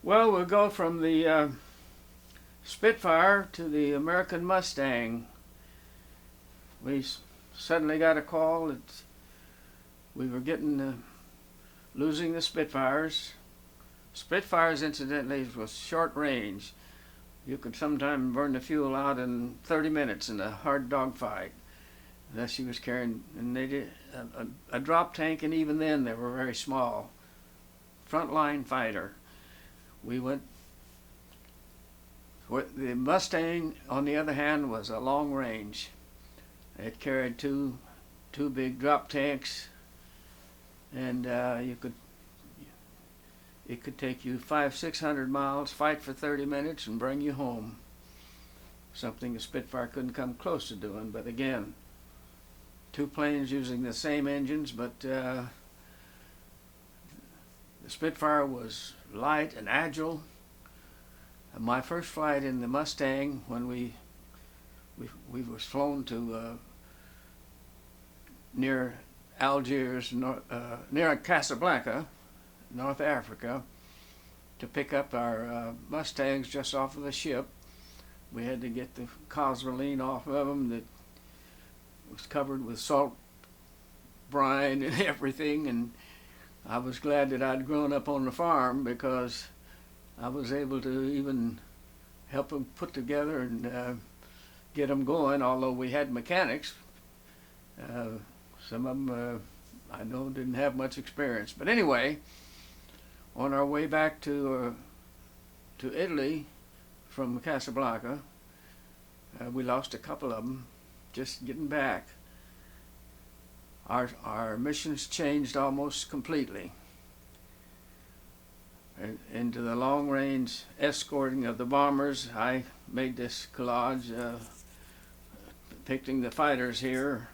Well, we'll go from the Spitfire to the American Mustang. We suddenly got a call that we were losing the Spitfires. Spitfires, incidentally, was short range. You could sometimes burn the fuel out in 30 minutes in a hard dogfight. That she was carrying, and they did a drop tank, and even then they were very small. Frontline fighter. We went. The Mustang, on the other hand, was a long range. It carried two big drop tanks, and it could take you 500-600 miles, fight for 30 minutes, and bring you home. Something the Spitfire couldn't come close to doing. But again, two planes using the same engines, but the Spitfire was light and agile. My first flight in the Mustang, when we were flown to near Algiers, near Casablanca, North Africa, to pick up our Mustangs just off of the ship. We had to get the cosmoline off of them that was covered with salt brine and everything, and I was glad that I'd grown up on the farm, because I was able to even help them put together and get them going, although we had mechanics. Some of them I know didn't have much experience. But anyway, on our way back to Italy from Casablanca, we lost a couple of them just getting back. Our missions changed almost completely into the long-range escorting of the bombers. I made this collage depicting the fighters here,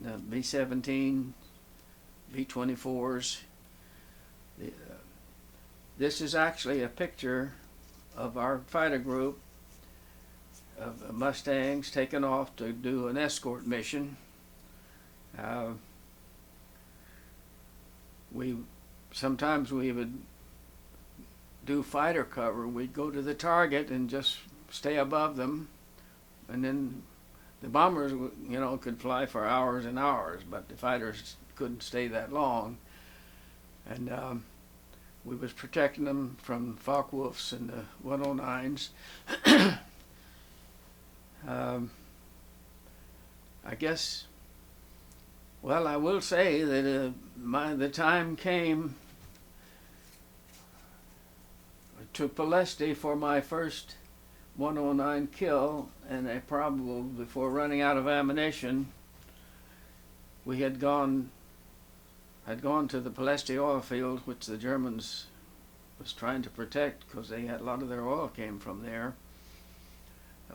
the B-17, B-24s. This is actually a picture of our fighter group of Mustangs taken off to do an escort mission. Sometimes we would do fighter cover. We'd go to the target and just stay above them, and then the bombers, could fly for hours and hours, but the fighters couldn't stay that long. And we was protecting them from Focke-Wulfs and the 109s. I guess, well, I will say that the time came to Ploesti for my first 109 kill, and before running out of ammunition, we had gone to the Ploesti Oil Fields, which the Germans was trying to protect, because they had a lot of their oil came from there.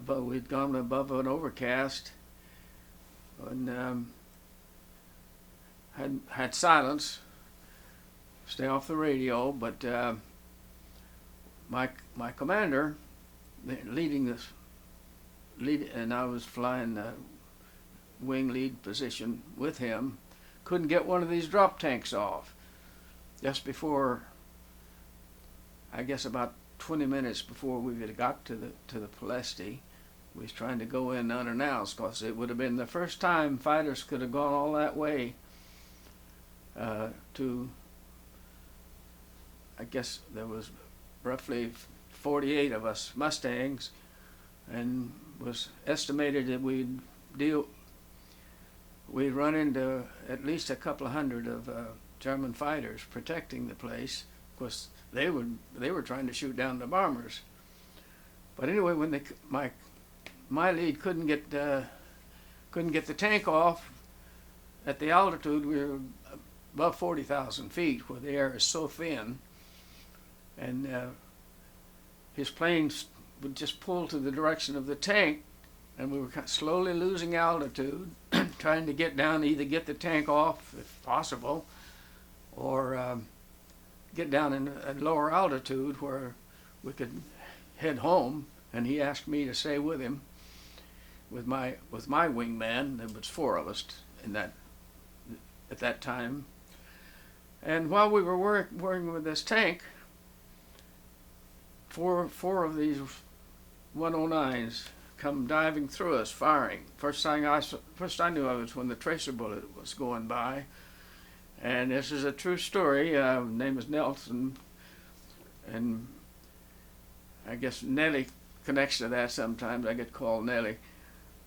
But we'd gone above an overcast, and had silence, stay off the radio. But my commander, and I was flying the wing lead position with him, couldn't get one of these drop tanks off. Just before, I guess about 20 minutes before we got to the Ploesti, we was trying to go in unannounced, because it would have been the first time fighters could have gone all that way to, I guess there was roughly 48 of us Mustangs, and was estimated that we'd run into at least a couple of hundred of German fighters protecting the place. Of course, they were trying to shoot down the bombers. But anyway, when my lead couldn't get the tank off at the altitude, we were above 40,000 feet, where the air is so thin, and his planes would just pull to the direction of the tank, and we were slowly losing altitude, trying to get down, either get the tank off if possible, or get down in a lower altitude where we could head home. And he asked me to stay with him, with my wingman. There was 4 of us at that time. And while we were working with this tank, four of these 109s come diving through us, firing. First I knew of it was when the tracer bullet was going by. And this is a true story. Name is Nelson, and I guess Nellie connects to that sometimes. I get called Nellie.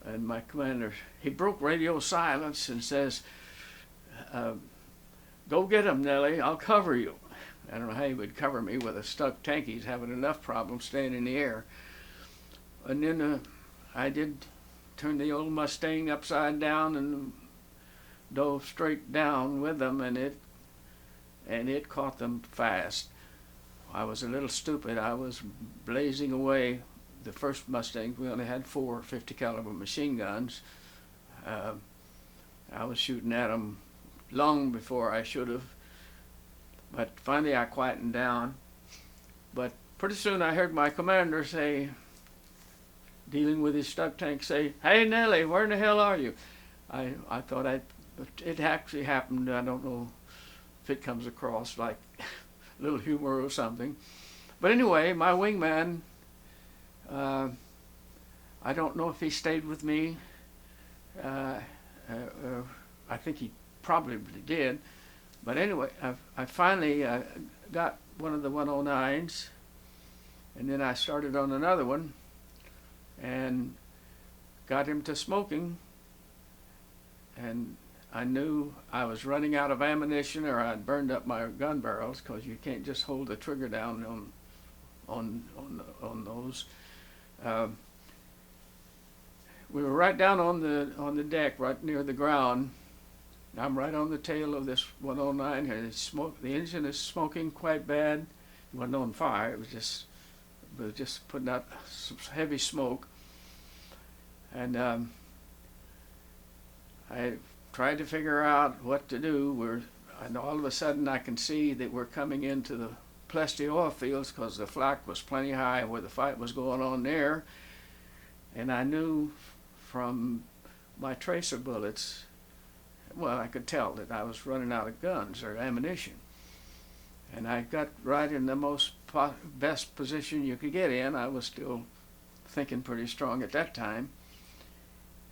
And my commander, he broke radio silence and says, "Go get him, Nellie, I'll cover you." I don't know how he would cover me with a stuck tank. He's having enough problems staying in the air. And then I did turn the old Mustang upside down and dove straight down with them, and it caught them fast. I was a little stupid. I was blazing away. The first Mustangs, we only had 4 50 caliber machine guns. I was shooting at them long before I should have. But finally I quietened down. But pretty soon I heard my commander say, dealing with his stuck tank, say, "Hey Nellie, where in the hell are you?" I thought it actually happened. I don't know if it comes across like a little humor or something. But anyway, my wingman, I don't know if he stayed with me. I think he probably did. But anyway, I finally got one of the 109s, and then I started on another one and got him to smoking. And I knew I was running out of ammunition, or I'd burned up my gun barrels, because you can't just hold the trigger down on those. We were right down on the deck, right near the ground. I'm right on the tail of this 109, and the engine is smoking quite bad. It wasn't on fire. It was just putting out some heavy smoke. And I tried to figure out what to do. And all of a sudden I can see that we're coming into the Ploesti Oil Fields, because the flak was plenty high where the fight was going on there. And I knew from my tracer bullets, well, I could tell that I was running out of guns or ammunition. And I got right in the best position you could get in. I was still thinking pretty strong at that time.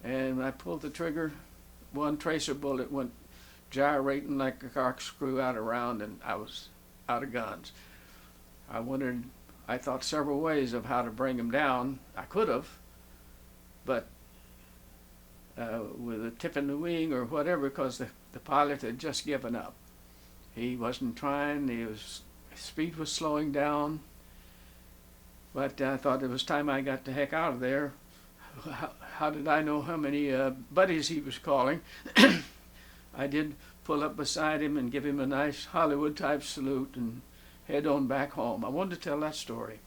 And I pulled the trigger. One tracer bullet went gyrating like a corkscrew out around, and I was out of guns. I thought several ways of how to bring him down. I could have, but with a tip in the wing or whatever, because the pilot had just given up. He wasn't trying. His speed was slowing down. But I thought it was time I got the heck out of there. How did I know how many buddies he was calling? I did pull up beside him and give him a nice Hollywood-type salute and head on back home. I wanted to tell that story.